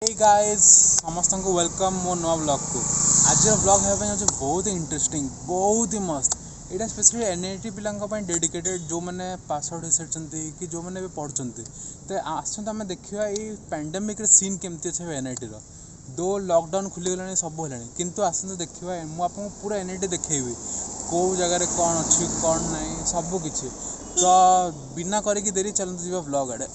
Hey guys समस्त को welcome मो नुआ ब्लॉग को। आज ब्लॉग है बहुत इंटरेस्टिंग बहुत ही मस्त। यहाँ स्पेशली एनआईटी पिला डेडिकेटेड जो मैंने पास आउट हो सारी कि जो मैंने पढ़ुंट तो आम देखा ये पैंडेमिक सीन केमती अच्छे एनआईटी दो लॉकडाउन खुलीगला सब है किंतु आसतु देखा मुझे पूरा एनआईटी देखी कौ जगार कौन अच्छी कौन ना सबकि तो बिना करके देरी चलते जी ब्लॉग आड़े।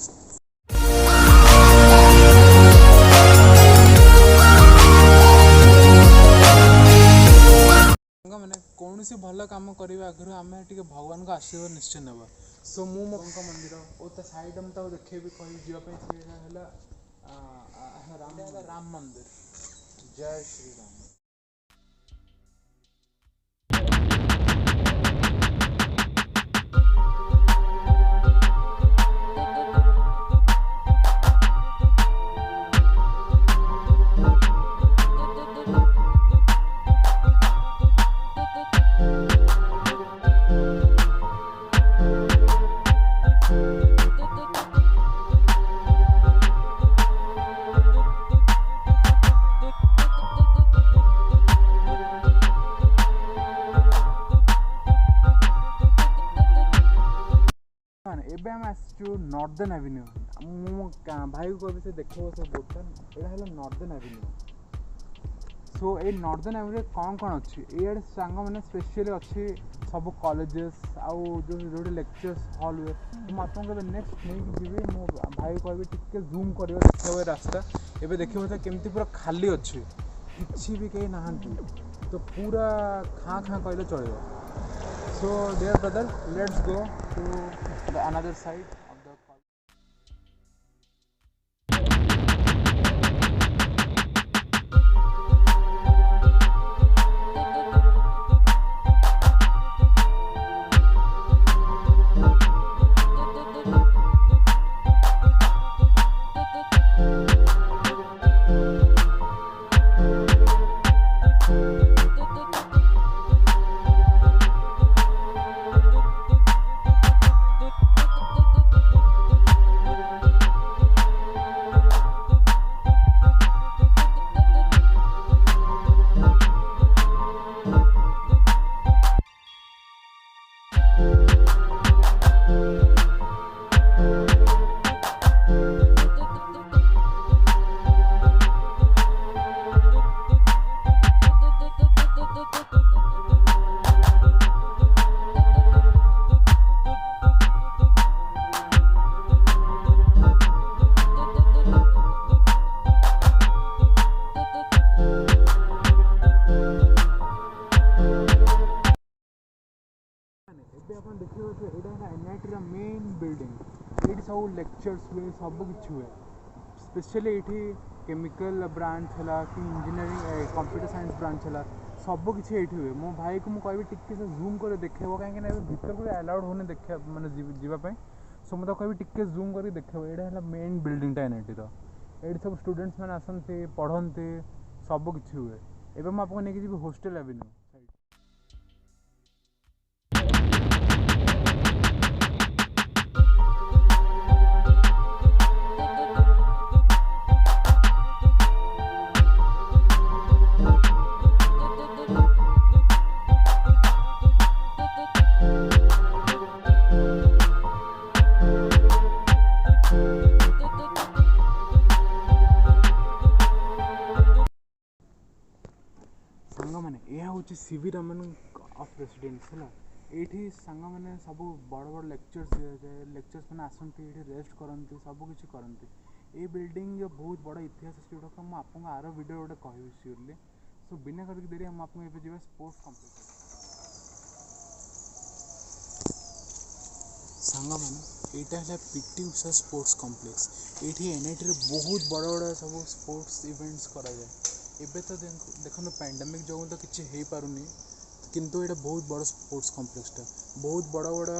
मैंने कौन सी भल कम करने आगे आम टे भगवान को आशीर्वाद निश्चय ना। सो मो मंदिर और साइड में देखे कह राम मंदिर। जय श्री राम। एबे हम आसचु नॉर्दर्न एवेन्यू। मो भाई को से देखो से बोर्ड यहाँ है नॉर्दर्न एवेन्यू। सो ये नॉर्दर्न एवेन्यू कौन कौन अच्छी ये सांग मैंने स्पेशली अच्छी सब कॉलेजेस आउ जो लेक्चर्स हॉल हुए तो मुझे नेक्स्ट नहीं जी मो भाई कहबी टिके जूम कर देखिए रास्ता एवं देखिए तो केमती पूरा खाली अच्छे किसी भी कहीं ना तो पूरा खाँ खाँ कहले चलो। So dear brother, let's go to the another side of the college. देखिए एनआईटी मेन बिल्डिंग ये सब लेक्चर्स हुए सबकि हुए स्पेशली ये केमिकल ब्रांच है कि इंजीनियरिंग कंप्यूटर साइंस ब्रांच है सबकि ये हुए। मो भाई को मुझे कहबी टिके से जूम कर देखेब कहीं भीतर को अलाउड होने देखा मैंने जीवाई सो मुझे कहबी टिके जूम कर देखेब यहाँ है मेन बिल्डिंगटा एनआईटी ये सब स्टूडेंट्स मैंने आसती पढ़ते सबकि हुए। एवं मुझे आपको लेकिन जी हॉस्टल एवेन्यू मैंने यह हूँ सीवी रमन ऑफ रेसिडेंस है ये सांग मैंने सब बड़ बड़ लेक्चर्स दिया जाए लेक्चर्स मैंने आसती ये रेस्ट करती सबकि करती ये बिल्डिंग बहुत बड़ इतिहास अच्छे जोटा मुझे आपको आर वीडियो गोटे कह सियोरली। सो बिना करके देरी हम आपको ये जी स्पोर्ट्स कम्प्लेक्स सांग मैंने यहाँ है पीटी उषा स्पोर्ट्स कम्प्लेक्स ये एनआईटी बहुत बड़ बड़ सब स्पोर्ट्स इवेंट्स करा जाए। एबे तो देखो पैंडेमिक जो तो किसी हो पारुनी किंतु ये बहुत बड़ स्पोर्ट्स कम्प्लेक्सटा बहुत बड़ बड़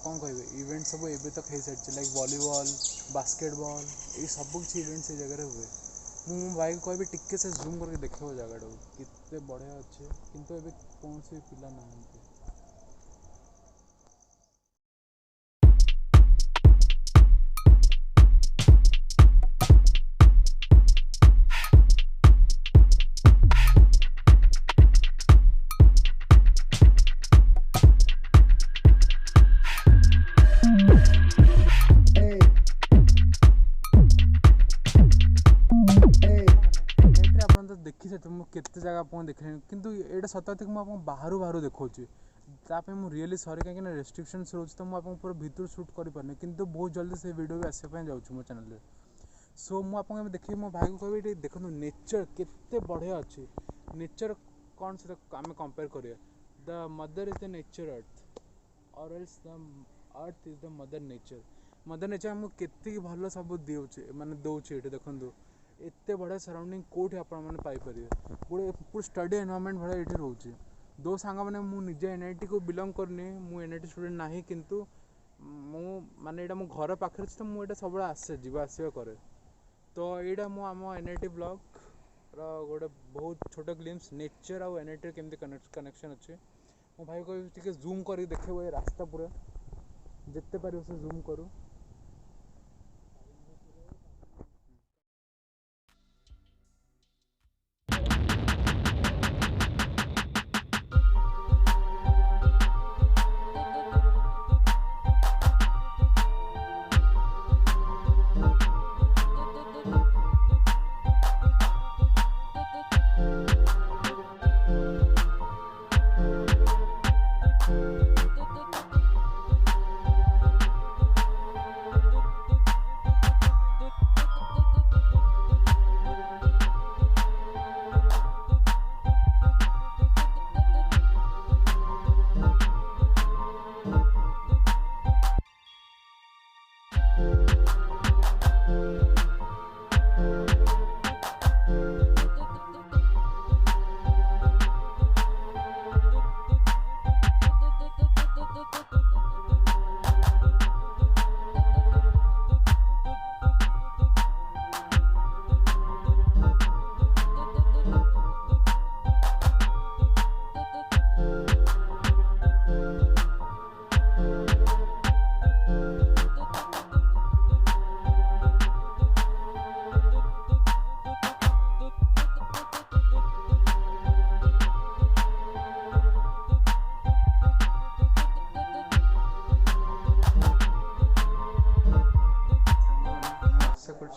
कौन कहे इवेंट सब एबे तक हो सारी लाइक वॉलीबॉल बास्केटबॉल ये सबकि इवेंट्स ये जगह हुए। मो भाई को कहबी टिके से जूम करके देखो जगह कितने बढ़िया अच्छे किंतु एबे कौन से पिला ना। सहित मुझे केते जगह आपको देखिए किंतु एटा सत कथा मुझे आपको बाहर बाहर देखा ताप मुझे रियली सॉरी कहीं रेस्ट्रिक्शंस रोज तो मुझे पूरा भीतर शूट कर पारे किंतु बहुत जल्दी से वीडियो भी आसपा जाऊँ मो चैनल सो मुझे देखिए मो भाई को कह देखो नेचर केते बढ़िया अच्छी नेचर कौन से आम कंपेयर करिए the mother is the nature earth और else the earth is the mother nature आमको केत भल सब दिखे मानने दौचे ये देखो एत बढ़िया सराउंडिंग कौटी आपरे गोटे पूरा स्टडी एनवायरनमेंट भाई ये रोचे दो सांग मैंने मुझे NIT को बिलंग करनी मु NIT स्टूडेंट ना किंतु मु माने मो घर पाखे तो मुझे सब आसे जा आसवा करे तो यहाँ मु आम NIT ब्लॉग गोटे बहुत छोट ग्लिम्स नेचर आउ NIT केमती कनेक्शन अच्छे मो भाई को जूम कर देखे ये रास्ता पूरा जिते पार से जूम करूँ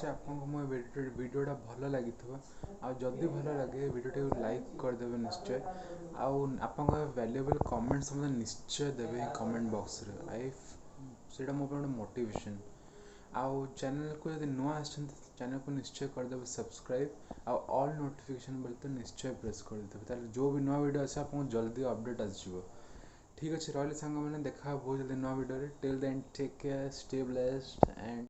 आपको मो वीडियोटा भल लगी आदि भल लगे वीडियो लाइक करदे निश्चय आप वैल्यूएबल कमेंट्स निश्चय देवे कमेंट बॉक्स रे आई से मो गोटे मोटिवेशन आउ चैनल को यदि नुआ चैनल को निश्चय करदे सब्सक्राइब आउ ऑल नोटिफिकेशन बेल तो निश्चय प्रेस करदे जो भी नुआ वीडियो आसे आपको जल्दी अपडेट आसो ठीक अच्छे रही सांग मैंने देखा बहुत जल्दी new video till then take care stay blessed and